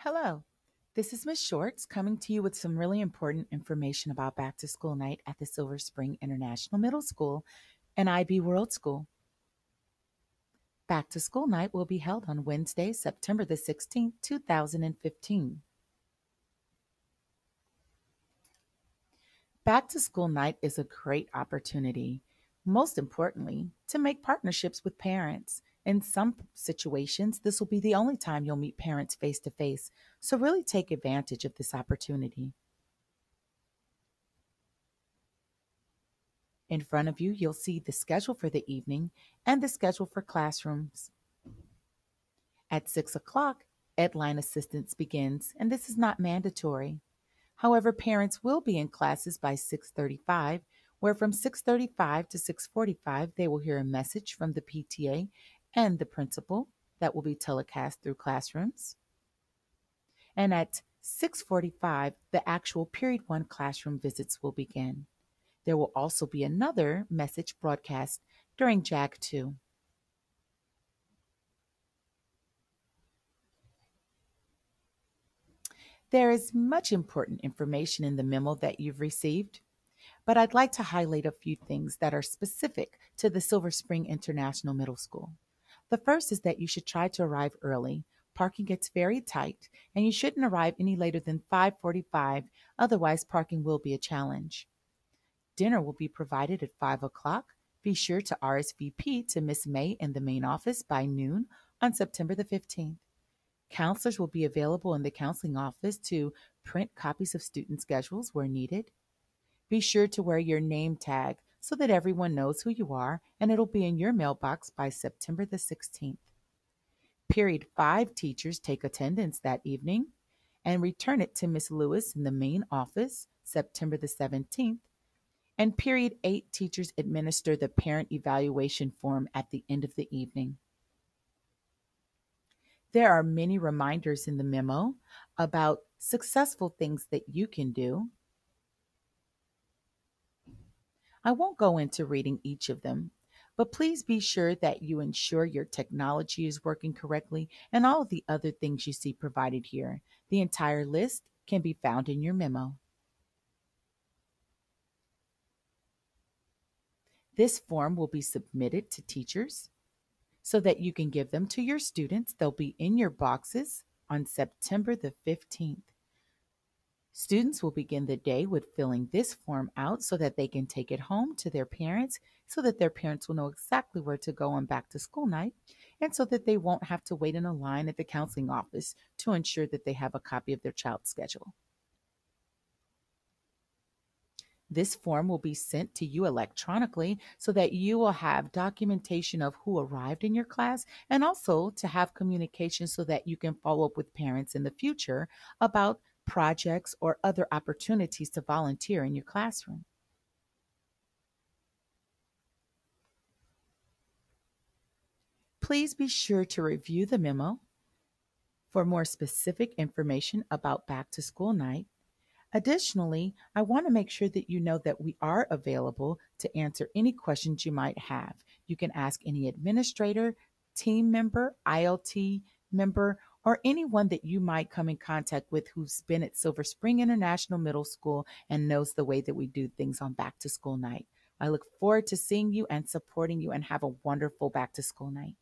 Hello, this is Ms. Shorts coming to you with some really important information about back to school night at the Silver Spring International Middle School and IB World School. Back to school night will be held on Wednesday, September the 16th, 2015. Back to school night is a great opportunity, most importantly, to make partnerships with parents. In some situations, this will be the only time you'll meet parents face to face, so really take advantage of this opportunity. In front of you, you'll see the schedule for the evening and the schedule for classrooms. At 6 o'clock, Edline assistance begins, and this is not mandatory. However, parents will be in classes by 6:35, where from 6:35 to 6:45 they will hear a message from the PTA and the principal that will be telecast through classrooms. And at 6:45, the actual period 1 classroom visits will begin. There will also be another message broadcast during JAG 2. There is much important information in the memo that you've received, but I'd like to highlight a few things that are specific to the Silver Spring International Middle School. The first is that you should try to arrive early. Parking gets very tight, and you shouldn't arrive any later than 5:45, otherwise parking will be a challenge. Dinner will be provided at 5 o'clock. Be sure to RSVP to Miss May in the main office by noon on September the 15th. Counselors will be available in the counseling office to print copies of student schedules where needed. Be sure to wear your name tag so that everyone knows who you are, and it'll be in your mailbox by September the 16th. Period 5 teachers take attendance that evening and return it to Miss Lewis in the main office September the 17th. And period 8 teachers administer the parent evaluation form at the end of the evening. There are many reminders in the memo about successful things that you can do. I won't go into reading each of them, but please be sure that you ensure your technology is working correctly and all of the other things you see provided here. The entire list can be found in your memo. This form will be submitted to teachers so that you can give them to your students. They'll be in your boxes on September the 15th. Students will begin the day with filling this form out so that they can take it home to their parents so that their parents will know exactly where to go on back to school night and so that they won't have to wait in a line at the counseling office to ensure that they have a copy of their child's schedule. This form will be sent to you electronically so that you will have documentation of who arrived in your class and also to have communication so that you can follow up with parents in the future about projects or other opportunities to volunteer in your classroom. Please be sure to review the memo for more specific information about back to school night. Additionally, I want to make sure that you know that we are available to answer any questions you might have. You can ask any administrator, team member, ILT member, or anyone that you might come in contact with who's been at Silver Spring International Middle School and knows the way that we do things on back to school night. I look forward to seeing you and supporting you, and have a wonderful back to school night.